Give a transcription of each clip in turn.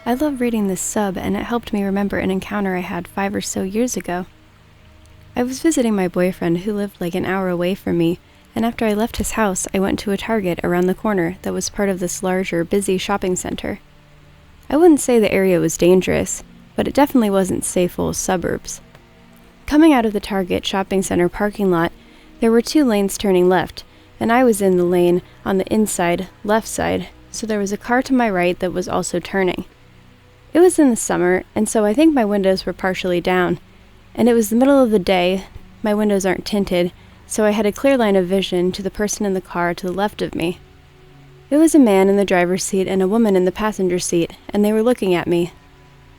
I love reading this sub, and it helped me remember an encounter I had 5 or so years ago. I was visiting my boyfriend who lived like an hour away from me, and after I left his house, I went to a Target around the corner that was part of this larger, busy shopping center. I wouldn't say the area was dangerous, but it definitely wasn't safe full of suburbs. Coming out of the Target shopping center parking lot, there were 2 lanes turning left, and I was in the lane on the inside, left side, so there was a car to my right that was also turning. It was in the summer, and so I think my windows were partially down, and it was the middle of the day. My windows aren't tinted, so I had a clear line of vision to the person in the car to the left of me. It was a man in the driver's seat and a woman in the passenger seat, and they were looking at me.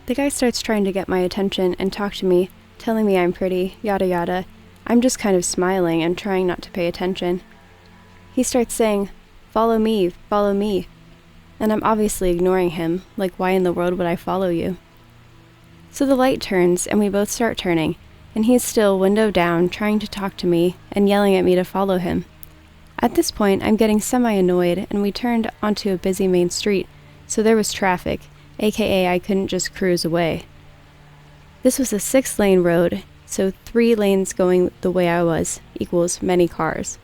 The guy starts trying to get my attention and talk to me, telling me I'm pretty, yada yada. I'm just kind of smiling and trying not to pay attention. He starts saying, follow me, and I'm obviously ignoring him, like why in the world would I follow you? So the light turns and we both start turning, and he's still window down trying to talk to me and yelling at me to follow him. At this point, I'm getting semi-annoyed, and we turned onto a busy main street, so there was traffic, aka I couldn't just cruise away. This was a 6-lane road, so 3 lanes going the way I was equals many cars.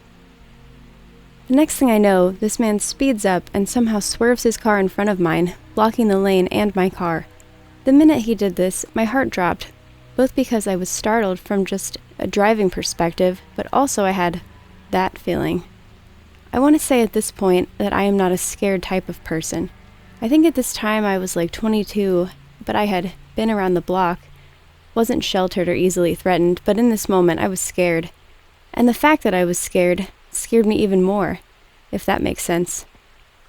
The next thing I know, this man speeds up and somehow swerves his car in front of mine, blocking the lane and my car. The minute he did this, my heart dropped, both because I was startled from just a driving perspective, but also I had that feeling. I want to say at this point that I am not a scared type of person. I think at this time I was like 22, but I had been around the block, wasn't sheltered or easily threatened, but in this moment I was scared. And the fact that I was scared me even more, if that makes sense.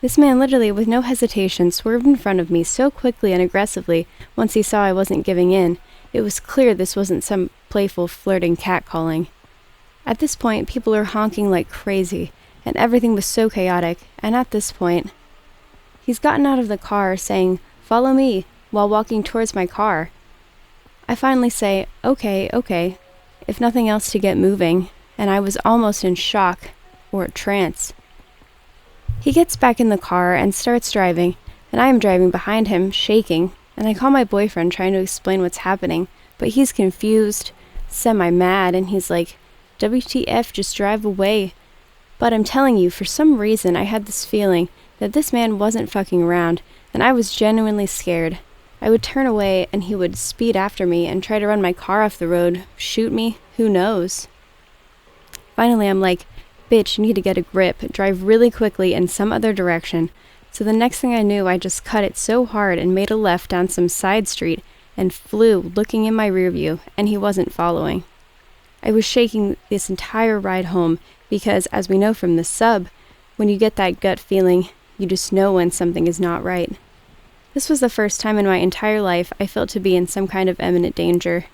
This man literally, with no hesitation, swerved in front of me so quickly and aggressively once he saw I wasn't giving in. It was clear this wasn't some playful, flirting catcalling. At this point, people are honking like crazy, and everything was so chaotic, and at this point, he's gotten out of the car saying, follow me, while walking towards my car. I finally say, okay, if nothing else to get moving, and I was almost in shock, or a trance. He gets back in the car and starts driving, and I am driving behind him, shaking, and I call my boyfriend trying to explain what's happening, but he's confused, semi-mad, and he's like, WTF, just drive away. But I'm telling you, for some reason I had this feeling that this man wasn't fucking around, and I was genuinely scared. I would turn away and he would speed after me and try to run my car off the road, shoot me, who knows. Finally I'm like, bitch, you need to get a grip, drive really quickly in some other direction. So the next thing I knew, I just cut it so hard and made a left down some side street and flew, looking in my rear view, and he wasn't following. I was shaking this entire ride home because, as we know from the sub, when you get that gut feeling, you just know when something is not right. This was the first time in my entire life I felt to be in some kind of imminent danger.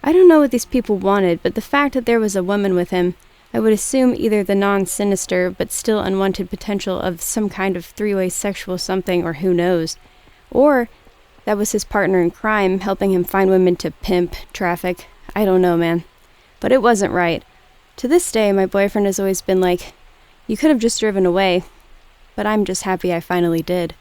I don't know what these people wanted, but the fact that there was a woman with him, I would assume either the non-sinister but still unwanted potential of some kind of 3-way sexual something, or who knows. Or that was his partner in crime, helping him find women to pimp, traffic. I don't know, man. But it wasn't right. To this day, my boyfriend has always been like, you could have just driven away. But I'm just happy I finally did.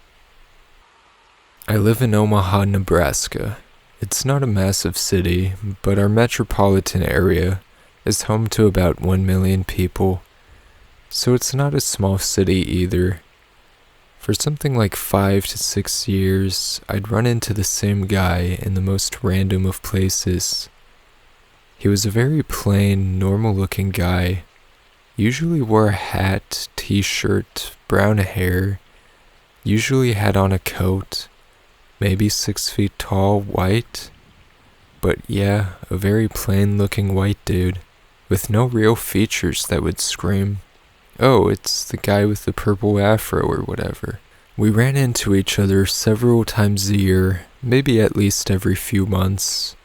I live in Omaha, Nebraska. It's not a massive city, but our metropolitan area is home to about 1 million people, so it's not a small city either. For something like 5 to 6 years, I'd run into the same guy in the most random of places. He was a very plain, normal-looking guy. Usually wore a hat, t-shirt, brown hair, usually had on a coat, maybe 6 feet tall, white. But yeah, a very plain-looking white dude, with no real features that would scream, oh, it's the guy with the purple afro or whatever. We ran into each other several times a year, maybe at least every few months.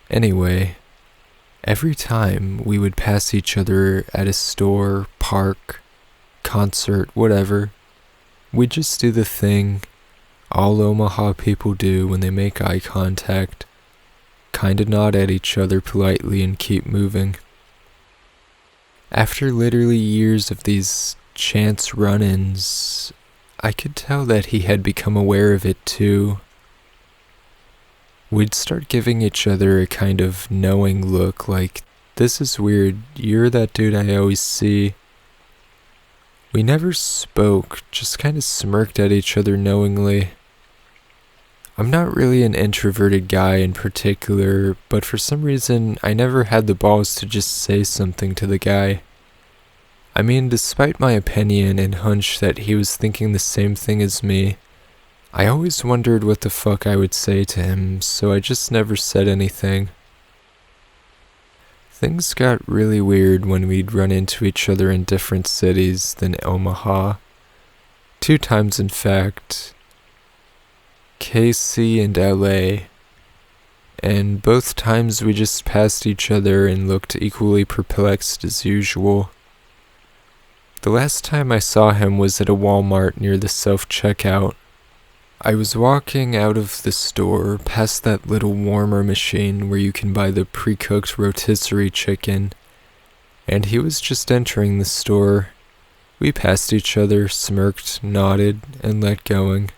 Anyway, every time we would pass each other at a store, park, concert, whatever, we'd just do the thing all Omaha people do when they make eye contact, kinda nod at each other politely and keep moving. After literally years of these chance run-ins, I could tell that he had become aware of it too. We'd start giving each other a kind of knowing look like, "This is weird, you're that dude I always see." We never spoke, just kind of smirked at each other knowingly. I'm not really an introverted guy in particular, but for some reason I never had the balls to just say something to the guy. I mean, despite my opinion and hunch that he was thinking the same thing as me, I always wondered what the fuck I would say to him, so I just never said anything. Things got really weird when we'd run into each other in different cities than Omaha. 2 times in fact. KC and LA. And both times we just passed each other and looked equally perplexed as usual. The last time I saw him was at a Walmart near the self-checkout. I was walking out of the store past that little warmer machine where you can buy the pre-cooked rotisserie chicken, and he was just entering the store. We passed each other, smirked, nodded, and let going.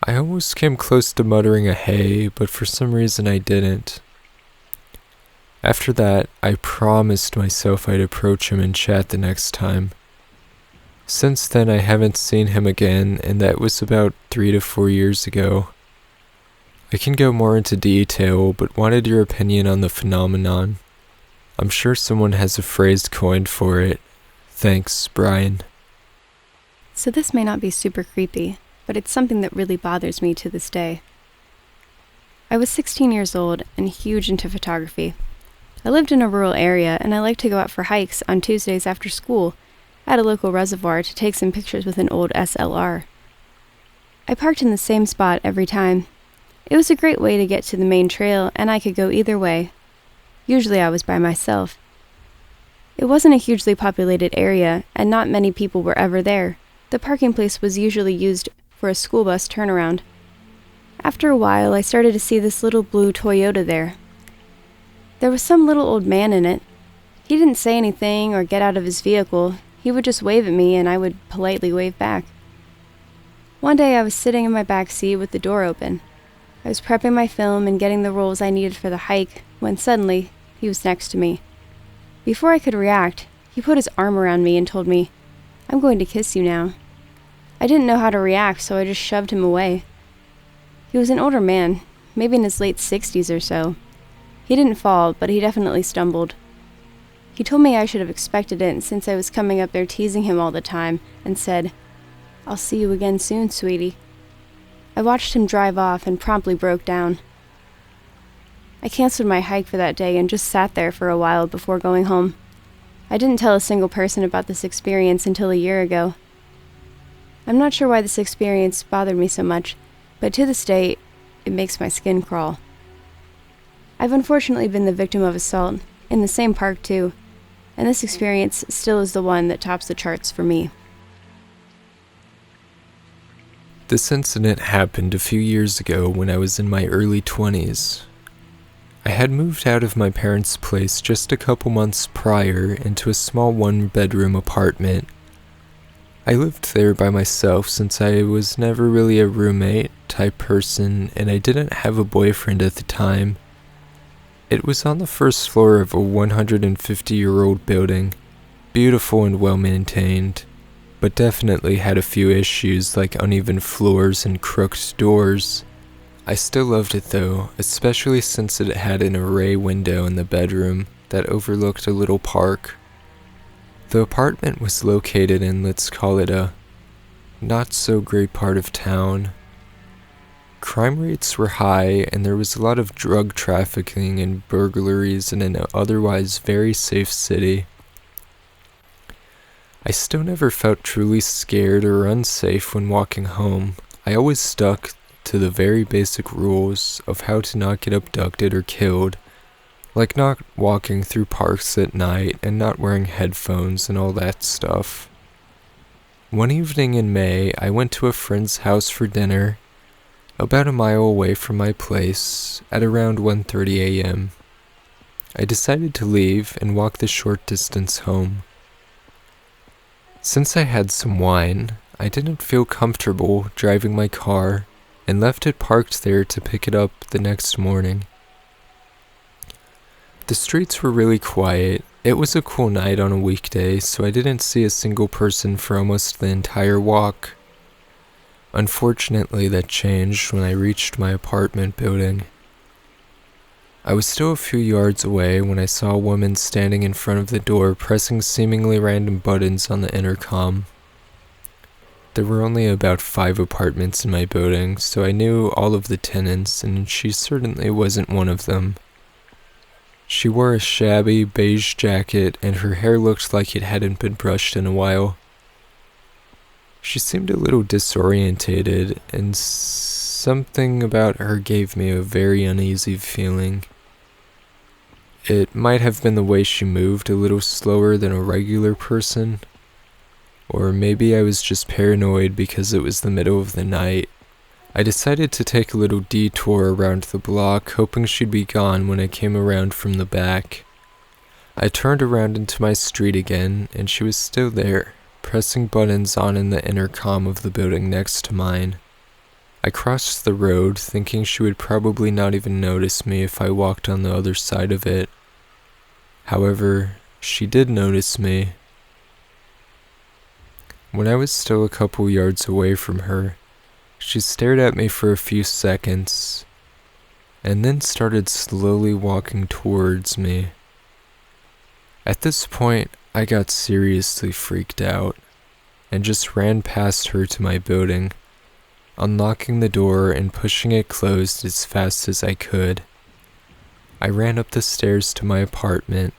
I almost came close to muttering a hey, but for some reason I didn't. After that, I promised myself I'd approach him and chat the next time. Since then, I haven't seen him again, and that was about 3 to 4 years ago. I can go more into detail, but wanted your opinion on the phenomenon. I'm sure someone has a phrase coined for it. Thanks, Brian. So this may not be super creepy, but it's something that really bothers me to this day. I was 16 years old and huge into photography. I lived in a rural area, and I liked to go out for hikes on Tuesdays after school at a local reservoir to take some pictures with an old SLR. I parked in the same spot every time. It was a great way to get to the main trail, and I could go either way. Usually I was by myself. It wasn't a hugely populated area, and not many people were ever there. The parking place was usually used for a school bus turnaround. After a while, I started to see this little blue Toyota there. There was some little old man in it. He didn't say anything or get out of his vehicle. He would just wave at me, and I would politely wave back. One day I was sitting in my back seat with the door open. I was prepping my film and getting the rolls I needed for the hike, when suddenly, he was next to me. Before I could react, he put his arm around me and told me, "I'm going to kiss you now." I didn't know how to react, so I just shoved him away. He was an older man, maybe in his late 60s or so. He didn't fall, but he definitely stumbled. He told me I should have expected it since I was coming up there teasing him all the time, and said, "I'll see you again soon, sweetie." I watched him drive off and promptly broke down. I canceled my hike for that day and just sat there for a while before going home. I didn't tell a single person about this experience until a year ago. I'm not sure why this experience bothered me so much, but to this day, it makes my skin crawl. I've unfortunately been the victim of assault, in the same park too, and this experience still is the one that tops the charts for me. This incident happened a few years ago when I was in my early 20s. I had moved out of my parents' place just a couple months prior into a small 1-bedroom apartment. I lived there by myself since I was never really a roommate type person, and I didn't have a boyfriend at the time. It was on the first floor of a 150-year-old building, beautiful and well-maintained, but definitely had a few issues like uneven floors and crooked doors. I still loved it though, especially since it had an array window in the bedroom that overlooked a little park. The apartment was located in, let's call it a not-so-great part of town. Crime rates were high, and there was a lot of drug trafficking and burglaries in an otherwise very safe city. I still never felt truly scared or unsafe when walking home. I always stuck to the very basic rules of how to not get abducted or killed, like not walking through parks at night and not wearing headphones and all that stuff. One evening in May, I went to a friend's house for dinner, about a mile away from my place, at around 1:30 a.m. I decided to leave and walk the short distance home. Since I had some wine, I didn't feel comfortable driving my car and left it parked there to pick it up the next morning. The streets were really quiet. It was a cool night on a weekday, so I didn't see a single person for almost the entire walk. Unfortunately, that changed when I reached my apartment building. I was still a few yards away when I saw a woman standing in front of the door pressing seemingly random buttons on the intercom. There were only about 5 apartments in my building, so I knew all of the tenants, and she certainly wasn't one of them. She wore a shabby beige jacket, and her hair looked like it hadn't been brushed in a while. She seemed a little disorientated, and something about her gave me a very uneasy feeling. It might have been the way she moved a little slower than a regular person, or maybe I was just paranoid because it was the middle of the night. I decided to take a little detour around the block, hoping she'd be gone when I came around from the back. I turned around into my street again, and she was still there, pressing buttons on in the intercom of the building next to mine. I crossed the road, thinking she would probably not even notice me if I walked on the other side of it. However, she did notice me. When I was still a couple yards away from her, she stared at me for a few seconds, and then started slowly walking towards me. At this point, I got seriously freaked out, and just ran past her to my building, unlocking the door and pushing it closed as fast as I could. I ran up the stairs to my apartment,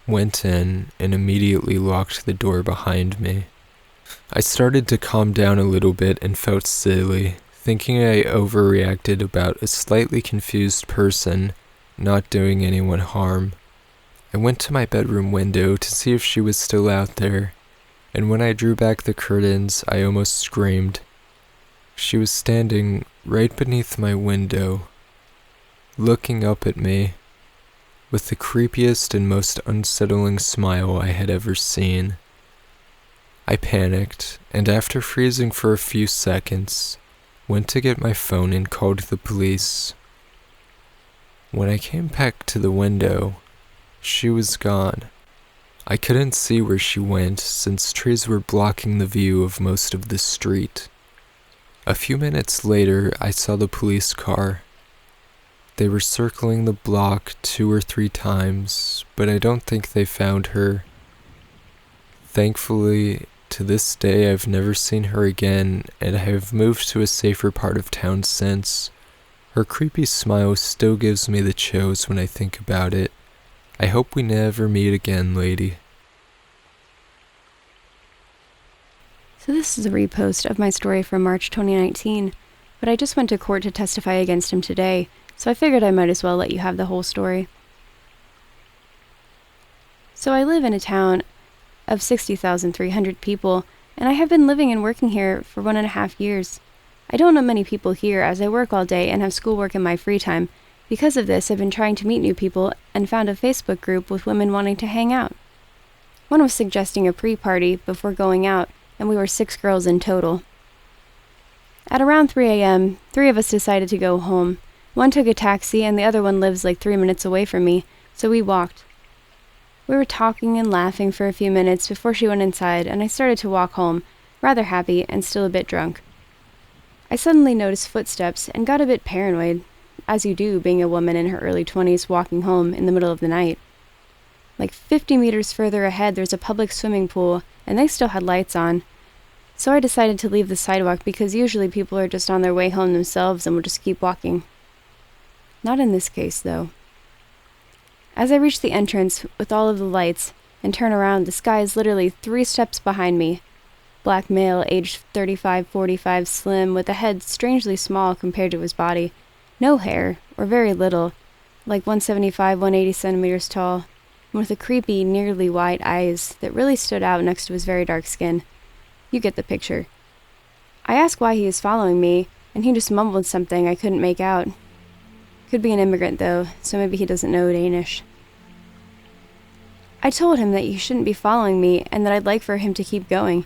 went in, and immediately locked the door behind me. I started to calm down a little bit and felt silly, thinking I overreacted about a slightly confused person not doing anyone harm. I went to my bedroom window to see if she was still out there, and when I drew back the curtains, I almost screamed. She was standing right beneath my window, looking up at me, with the creepiest and most unsettling smile I had ever seen. I panicked, and after freezing for a few seconds, went to get my phone and called the police. When I came back to the window, she was gone. I couldn't see where she went since trees were blocking the view of most of the street. A few minutes later, I saw the police car. They were circling the block 2 or 3 times, but I don't think they found her. Thankfully, to this day, I've never seen her again, and I have moved to a safer part of town since. Her creepy smile still gives me the chills when I think about it. I hope we never meet again, lady. So this is a repost of my story from March 2019, but I just went to court to testify against him today, so I figured I might as well let you have the whole story. So I live in a town of 60,300 people, and I have been living and working here for 1.5 years. I don't know many people here as I work all day and have schoolwork in my free time. Because of this, I've been trying to meet new people and found a Facebook group with women wanting to hang out. One was suggesting a pre-party before going out, and we were 6 girls in total. At around 3 a.m., 3 of us decided to go home. One took a taxi and the other one lives like 3 minutes away from me, so we walked. We were talking and laughing for a few minutes before she went inside, and I started to walk home, rather happy and still a bit drunk. I suddenly noticed footsteps and got a bit paranoid, as you do being a woman in her early 20s walking home in the middle of the night. Like 50 meters further ahead, there's a public swimming pool, and they still had lights on. So I decided to leave the sidewalk because usually people are just on their way home themselves and will just keep walking. Not in this case, though. As I reach the entrance with all of the lights and turn around, this guy is literally 3 steps behind me. Black male, aged 35-45, slim, with a head strangely small compared to his body. No hair, or very little, like 175-180 centimeters tall, and with a creepy, nearly white eyes that really stood out next to his very dark skin. You get the picture. I asked why he is following me, and he just mumbled something I couldn't make out. Could be an immigrant, though, so maybe he doesn't know Danish. I told him that he shouldn't be following me and that I'd like for him to keep going.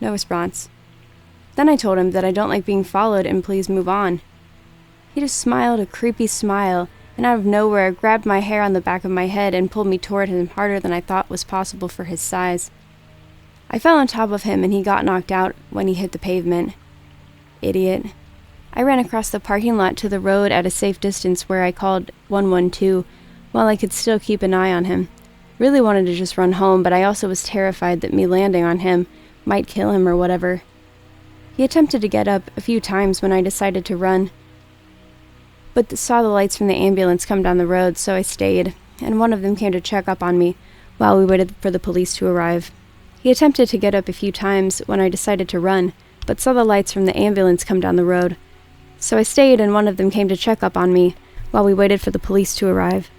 No response. Then I told him that I don't like being followed and please move on. He just smiled a creepy smile, and out of nowhere grabbed my hair on the back of my head and pulled me toward him harder than I thought was possible for his size. I fell on top of him and he got knocked out when he hit the pavement. Idiot. I ran across the parking lot to the road at a safe distance where I called 112 while I could still keep an eye on him. Really wanted to just run home, but I also was terrified that me landing on him might kill him or whatever. He attempted to get up a few times when I decided to run, but saw the lights from the ambulance come down the road, so I stayed, and one of them came to check up on me while we waited for the police to arrive. He attempted to get up a few times when I decided to run, but saw the lights from the ambulance come down the road, so I stayed and one of them came to check up on me while we waited for the police to arrive.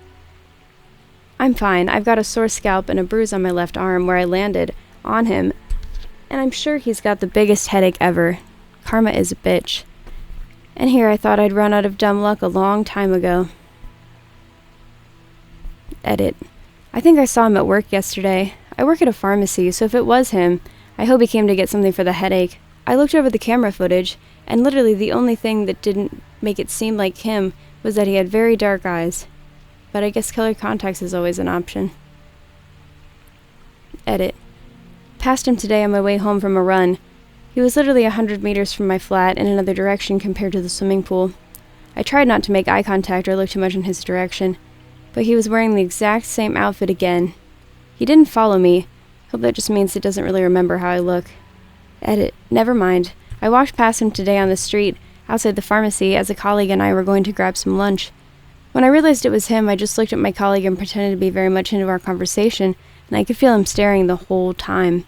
I'm fine. I've got a sore scalp and a bruise on my left arm where I landed on him, and I'm sure he's got the biggest headache ever. Karma is a bitch. And here I thought I'd run out of dumb luck a long time ago. Edit. I think I saw him at work yesterday. I work at a pharmacy, so if it was him, I hope he came to get something for the headache. I looked over the camera footage, and literally the only thing that didn't make it seem like him was that he had very dark eyes. But I guess colored contacts is always an option. Edit. Passed him today on my way home from a run. He was literally 100 meters from my flat in another direction compared to the swimming pool. I tried not to make eye contact or look too much in his direction, but he was wearing the exact same outfit again. He didn't follow me. Hope that just means it doesn't really remember how I look. Edit. Never mind. I walked past him today on the street outside the pharmacy as a colleague and I were going to grab some lunch. When I realized it was him, I just looked at my colleague and pretended to be very much into our conversation, and I could feel him staring the whole time.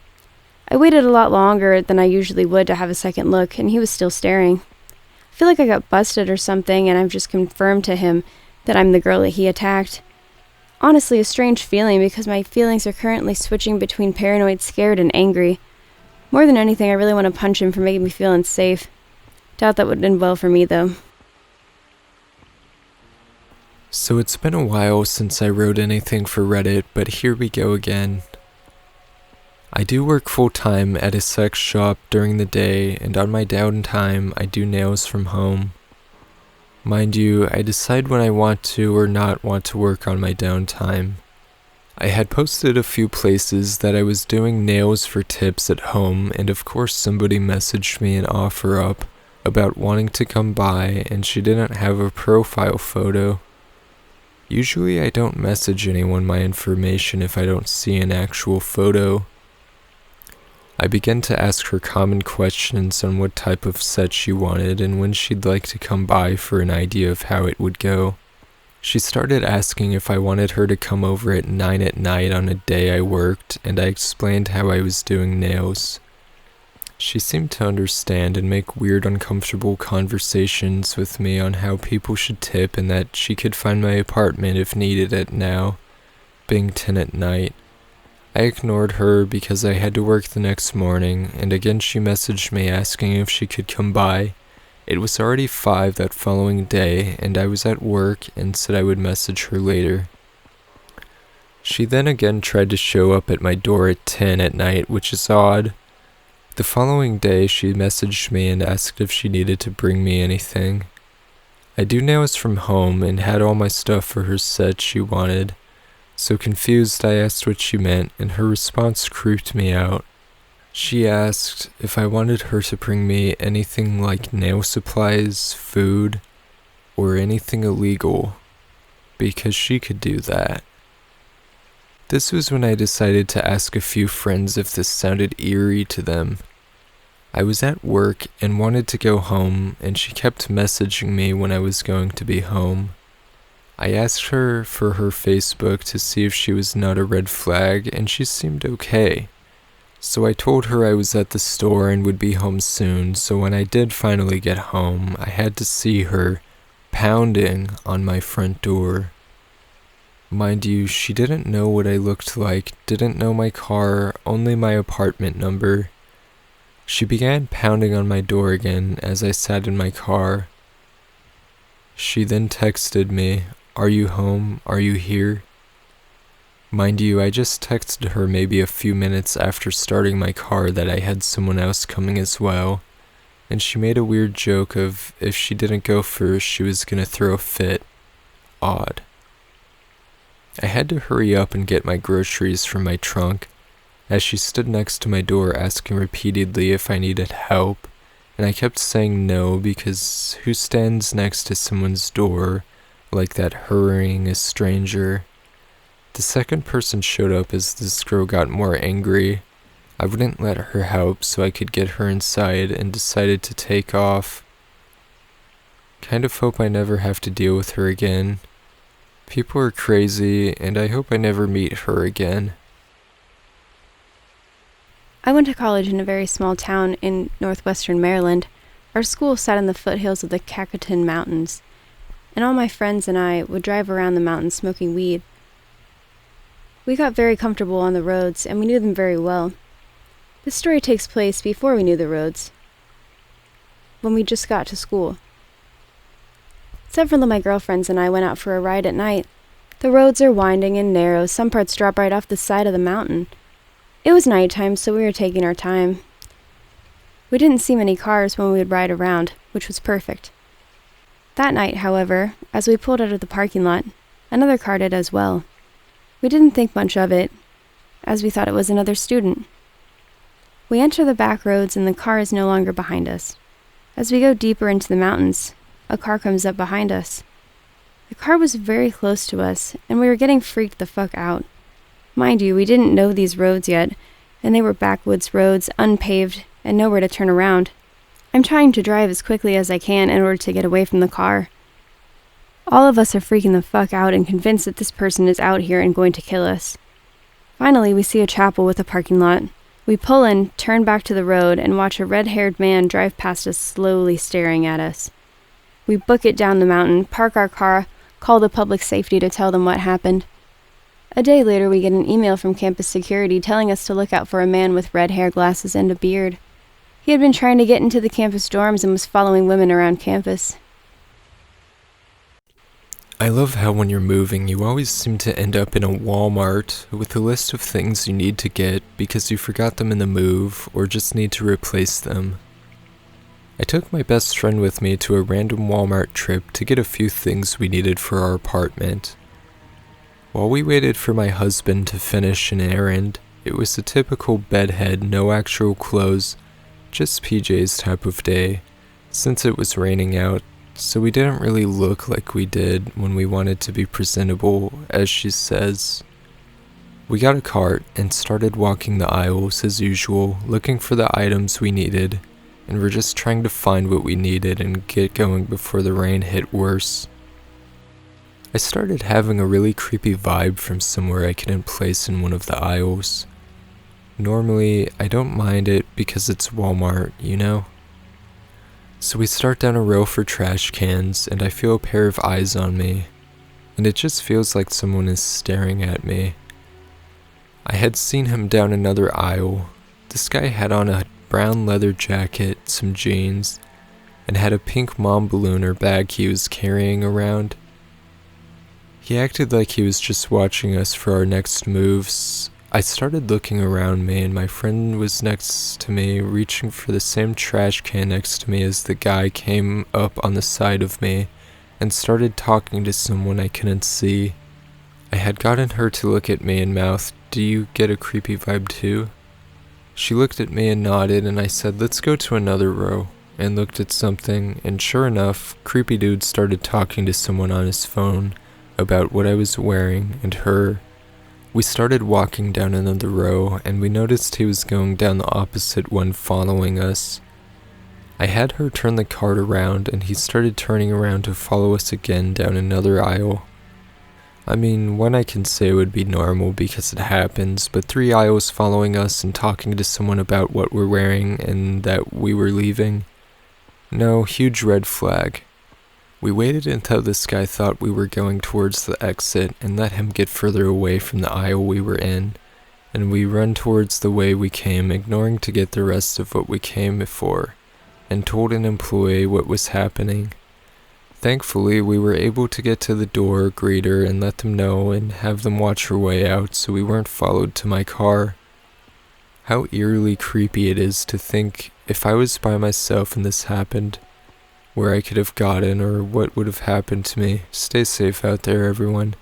I waited a lot longer than I usually would to have a second look, and he was still staring. I feel like I got busted or something, and I've just confirmed to him that I'm the girl that he attacked. Honestly, a strange feeling because my feelings are currently switching between paranoid, scared, and angry. More than anything, I really want to punch him for making me feel unsafe. Doubt that would end well for me, though. So it's been a while since I wrote anything for Reddit, but here we go again. I do work full-time at a sex shop during the day, and on my downtime, I do nails from home. Mind you, I decide when I want to or not want to work on my downtime. I had posted a few places that I was doing nails for tips at home, and of course somebody messaged me an offer up about wanting to come by, and she didn't have a profile photo. Usually I don't message anyone my information if I don't see an actual photo. I began to ask her common questions on what type of set she wanted and when she'd like to come by for an idea of how it would go. She started asking if I wanted her to come over at 9 at night on a day I worked, and I explained how I was doing nails. She seemed to understand and make weird, uncomfortable conversations with me on how people should tip and that she could find my apartment if needed at now, being 10 at night. I ignored her because I had to work the next morning, and again she messaged me asking if she could come by. It was already 5 that following day, and I was at work and said I would message her later. She then again tried to show up at my door at 10 at night, which is odd. The following day, she messaged me and asked if she needed to bring me anything. I do nails from home and had all my stuff for her set she wanted, so confused I asked what she meant, and her response creeped me out. She asked if I wanted her to bring me anything like nail supplies, food, or anything illegal, because she could do that. This was when I decided to ask a few friends if this sounded eerie to them. I was at work and wanted to go home, and she kept messaging me when I was going to be home. I asked her for her Facebook to see if she was not a red flag, and she seemed okay. So I told her I was at the store and would be home soon, so when I did finally get home, I had to see her pounding on my front door. Mind you, she didn't know what I looked like, didn't know my car, only my apartment number. She began pounding on my door again as I sat in my car. She then texted me, "Are you home? Are you here?" Mind you, I just texted her maybe a few minutes after starting my car that I had someone else coming as well, and she made a weird joke of if she didn't go first, she was gonna throw a fit. Odd. I had to hurry up and get my groceries from my trunk, as she stood next to my door asking repeatedly if I needed help, and I kept saying no because who stands next to someone's door like that hurrying a stranger? The second person showed up as this girl got more angry. I wouldn't let her help so I could get her inside and decided to take off. Kind of hope I never have to deal with her again. People are crazy and I hope I never meet her again. I went to college in a very small town in northwestern Maryland. Our school sat in the foothills of the Cacotin Mountains, and all my friends and I would drive around the mountains smoking weed. We got very comfortable on the roads, and we knew them very well. This story takes place before we knew the roads, when we just got to school. Several of my girlfriends and I went out for a ride at night. The roads are winding and narrow, some parts drop right off the side of the mountain. It was nighttime, so we were taking our time. We didn't see many cars when we would ride around, which was perfect. That night, however, as we pulled out of the parking lot, another car did as well. We didn't think much of it, as we thought it was another student. We enter the back roads and the car is no longer behind us. As we go deeper into the mountains, a car comes up behind us. The car was very close to us, and we were getting freaked the fuck out. Mind you, we didn't know these roads yet, and they were backwoods roads, unpaved, and nowhere to turn around. I'm trying to drive as quickly as I can in order to get away from the car. All of us are freaking the fuck out and convinced that this person is out here and going to kill us. Finally, we see a chapel with a parking lot. We pull in, turn back to the road, and watch a red-haired man drive past us slowly staring at us. We book it down the mountain, park our car, call the public safety to tell them what happened. A day later, we get an email from campus security telling us to look out for a man with red hair, glasses, and a beard. He had been trying to get into the campus dorms and was following women around campus. I love how when you're moving, you always seem to end up in a Walmart with a list of things you need to get because you forgot them in the move or just need to replace them. I took my best friend with me to a random Walmart trip to get a few things we needed for our apartment. While we waited for my husband to finish an errand, it was a typical bedhead, no actual clothes, just PJs type of day, since it was raining out, so we didn't really look like we did when we wanted to be presentable, as she says. We got a cart and started walking the aisles as usual, looking for the items we needed, and we're just trying to find what we needed and get going before the rain hit worse. I started having a really creepy vibe from somewhere I couldn't place in one of the aisles. Normally, I don't mind it because it's Walmart, you know? So we start down a row for trash cans, and I feel a pair of eyes on me, and it just feels like someone is staring at me. I had seen him down another aisle. This guy had on a brown leather jacket, some jeans, and had a pink mom balloon or bag he was carrying around. He acted like he was just watching us for our next moves. I started looking around me, and my friend was next to me, reaching for the same trash can next to me as the guy came up on the side of me and started talking to someone I couldn't see. I had gotten her to look at me and mouthed, "Do you get a creepy vibe too?" She looked at me and nodded, and I said, "Let's go to another row," and looked at something, and sure enough, creepy dude started talking to someone on his phone about what I was wearing and her. We started walking down another row, and we noticed he was going down the opposite one following us. I had her turn the cart around, and he started turning around to follow us again down another aisle. I mean, one I can say would be normal because it happens, but 3 aisles following us and talking to someone about what we're wearing and that we were leaving? No, huge red flag. We waited until this guy thought we were going towards the exit and let him get further away from the aisle we were in, and we run towards the way we came, ignoring to get the rest of what we came for, and told an employee what was happening. Thankfully, we were able to get to the door, greet her, and let them know and have them watch her way out so we weren't followed to my car. How eerily creepy it is to think if I was by myself and this happened, where I could have gotten or what would have happened to me. Stay safe out there, everyone,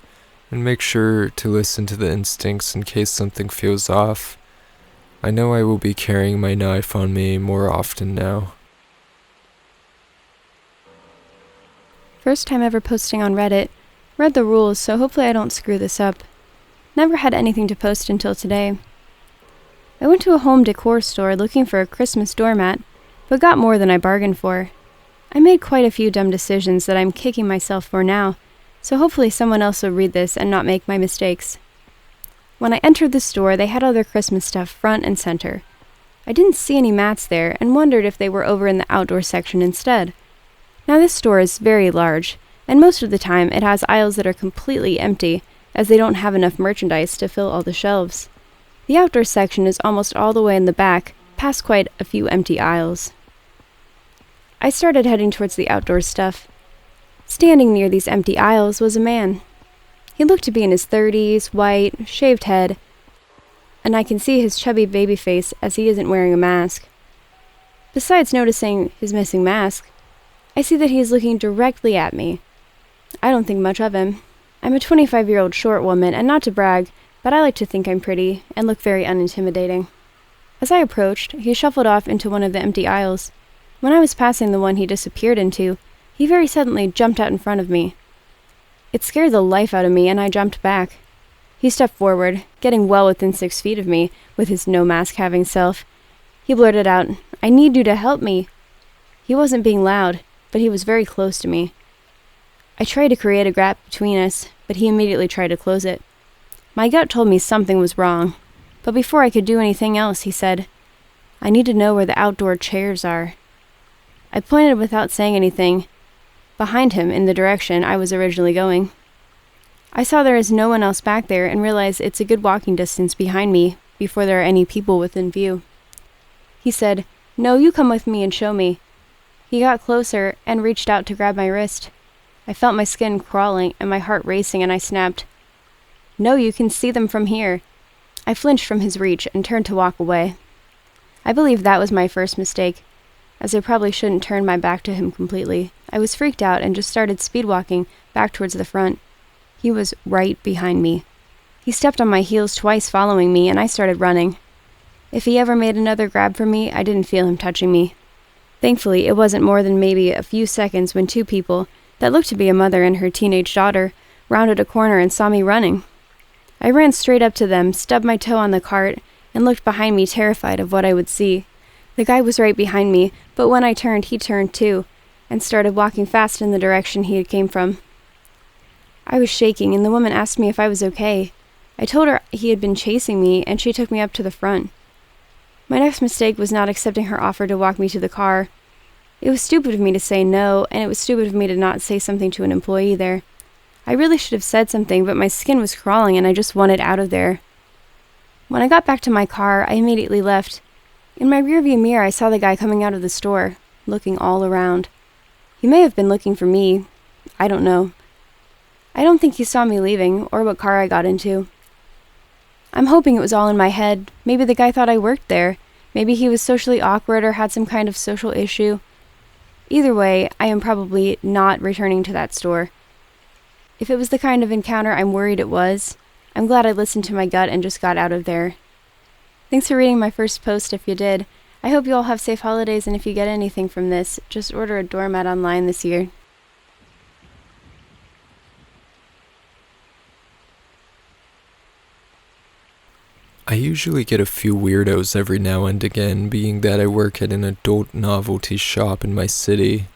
and make sure to listen to the instincts in case something feels off. I know I will be carrying my knife on me more often now. First time ever posting on Reddit. Read the rules, so hopefully I don't screw this up. Never had anything to post until today. I went to a home decor store looking for a Christmas doormat, but got more than I bargained for. I made quite a few dumb decisions that I'm kicking myself for now, so hopefully someone else will read this and not make my mistakes. When I entered the store, they had other Christmas stuff front and center. I didn't see any mats there and wondered if they were over in the outdoor section instead. Now this store is very large, and most of the time it has aisles that are completely empty, as they don't have enough merchandise to fill all the shelves. The outdoor section is almost all the way in the back, past quite a few empty aisles. I started heading towards the outdoor stuff. Standing near these empty aisles was a man. He looked to be in his 30s, white, shaved head, and I can see his chubby baby face as he isn't wearing a mask. Besides noticing his missing mask, I see that he is looking directly at me. I don't think much of him. I'm a 25-year-old short woman, and not to brag, but I like to think I'm pretty and look very unintimidating. As I approached, he shuffled off into one of the empty aisles. When I was passing the one he disappeared into, he very suddenly jumped out in front of me. It scared the life out of me, and I jumped back. He stepped forward, getting well within 6 feet of me, with his no-mask-having self. He blurted out, "I need you to help me." He wasn't being loud, but he was very close to me. I tried to create a gap between us, but he immediately tried to close it. My gut told me something was wrong, but before I could do anything else, he said, "I need to know where the outdoor chairs are." I pointed without saying anything, behind him in the direction I was originally going. I saw there is no one else back there and realized it's a good walking distance behind me before there are any people within view. He said, "No, you come with me and show me." He got closer and reached out to grab my wrist. I felt my skin crawling and my heart racing, and I snapped, "No, you can see them from here." I flinched from his reach and turned to walk away. I believe that was my first mistake, as I probably shouldn't turn my back to him completely. I was freaked out and just started speed walking back towards the front. He was right behind me. He stepped on my heels twice following me, and I started running. If he ever made another grab for me, I didn't feel him touching me. Thankfully, it wasn't more than maybe a few seconds when two people, that looked to be a mother and her teenage daughter, rounded a corner and saw me running. I ran straight up to them, stubbed my toe on the cart, and looked behind me terrified of what I would see. The guy was right behind me, but when I turned, he turned too, and started walking fast in the direction he had came from. I was shaking, and the woman asked me if I was okay. I told her he had been chasing me, and she took me up to the front. My next mistake was not accepting her offer to walk me to the car. It was stupid of me to say no, and it was stupid of me to not say something to an employee there. I really should have said something, but my skin was crawling and I just wanted out of there. When I got back to my car, I immediately left. In my rearview mirror, I saw the guy coming out of the store, looking all around. He may have been looking for me. I don't know. I don't think he saw me leaving, or what car I got into. I'm hoping it was all in my head. Maybe the guy thought I worked there. Maybe he was socially awkward or had some kind of social issue. Either way, I am probably not returning to that store. If it was the kind of encounter I'm worried it was, I'm glad I listened to my gut and just got out of there. Thanks for reading my first post if you did. I hope you all have safe holidays, and if you get anything from this, just order a doormat online this year. I usually get a few weirdos every now and again, being that I work at an adult novelty shop in my city.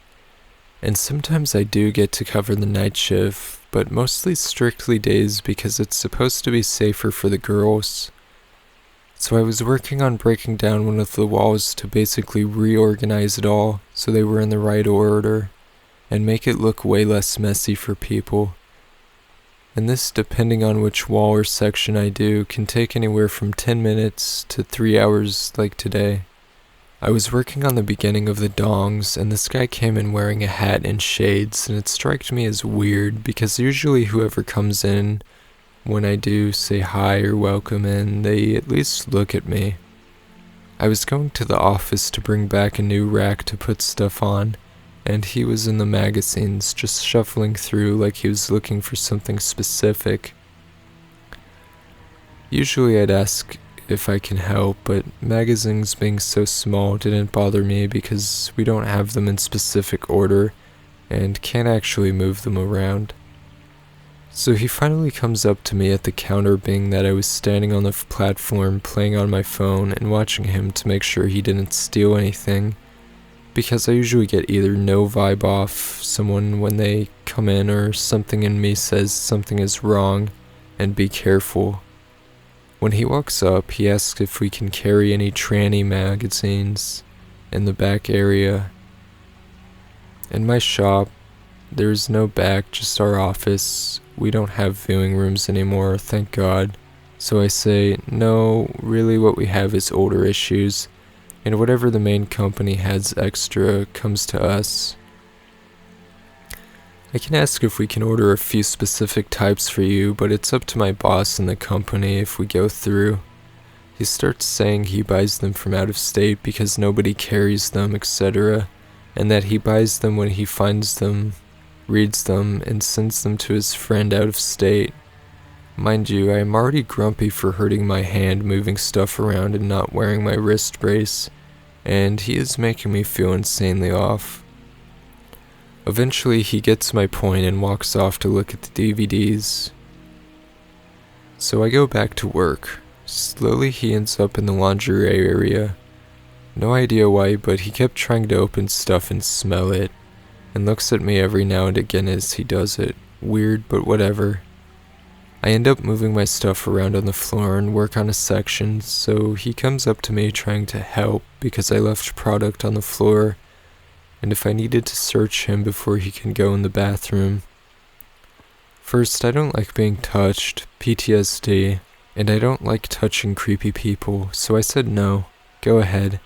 And sometimes I do get to cover the night shift, but mostly strictly days because it's supposed to be safer for the girls. So I was working on breaking down one of the walls to basically reorganize it all so they were in the right order and make it look way less messy for people. And this, depending on which wall or section I do, can take anywhere from 10 minutes to 3 hours like today. I was working on the beginning of the dongs, and this guy came in wearing a hat and shades, and it struck me as weird because usually whoever comes in, when I do say hi or welcome in, they at least look at me. I was going to the office to bring back a new rack to put stuff on, and he was in the magazines, just shuffling through like he was looking for something specific. Usually I'd ask if I can help, but magazines being so small didn't bother me because we don't have them in specific order and can't actually move them around. So he finally comes up to me at the counter, being that I was standing on the platform playing on my phone and watching him to make sure he didn't steal anything, because I usually get either no vibe off someone when they come in or something in me says something is wrong and be careful. When he walks up, he asks if we can carry any tranny magazines in the back area. In my shop, there's no back, just our office. We don't have viewing rooms anymore, thank God. So I say, no, really what we have is older issues, and whatever the main company has extra comes to us. I can ask if we can order a few specific types for you, but it's up to my boss and the company if we go through. He starts saying he buys them from out of state because nobody carries them, etc., and that he buys them when he finds them, reads them, and sends them to his friend out of state. Mind you, I am already grumpy for hurting my hand moving stuff around and not wearing my wrist brace, and he is making me feel insanely off. Eventually, he gets my point and walks off to look at the DVDs. So I go back to work. Slowly, he ends up in the lingerie area. No idea why, but he kept trying to open stuff and smell it, and looks at me every now and again as he does it. Weird, but whatever. I end up moving my stuff around on the floor and work on a section, so he comes up to me trying to help because I left product on the floor, and if I needed to search him before he can go in the bathroom. First, I don't like being touched, PTSD, and I don't like touching creepy people, so I said no, go ahead.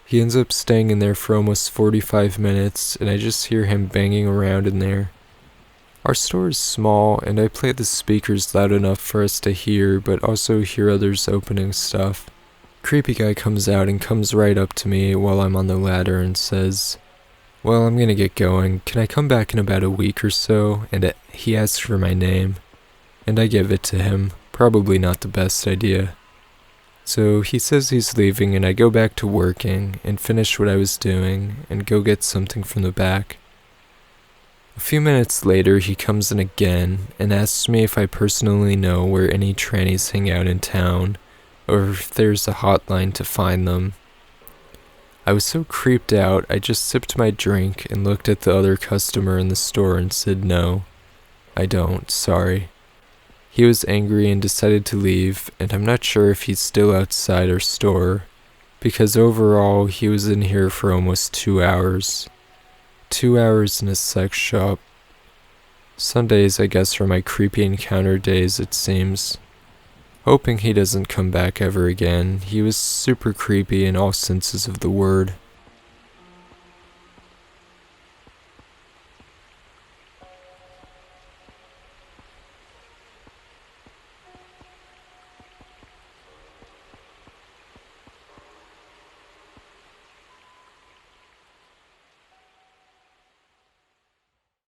He ends up staying in there for almost 45 minutes, and I just hear him banging around in there. Our store is small, and I play the speakers loud enough for us to hear, but also hear others opening stuff. Creepy guy comes out and comes right up to me while I'm on the ladder and says, "Well, I'm gonna get going. Can I come back in about a week or so?" And he asks for my name, and I give it to him. Probably not the best idea. So he says he's leaving, and I go back to working and finish what I was doing and go get something from the back. A few minutes later, he comes in again and asks me if I personally know where any trannies hang out in town, or if there's a hotline to find them. I was so creeped out, I just sipped my drink and looked at the other customer in the store and said no. I don't, sorry. He was angry and decided to leave, and I'm not sure if he's still outside our store, because overall he was in here for almost 2 hours. 2 hours in a sex shop. Sundays, I guess, are my creepy encounter days, it seems. Hoping he doesn't come back ever again. He was super creepy in all senses of the word.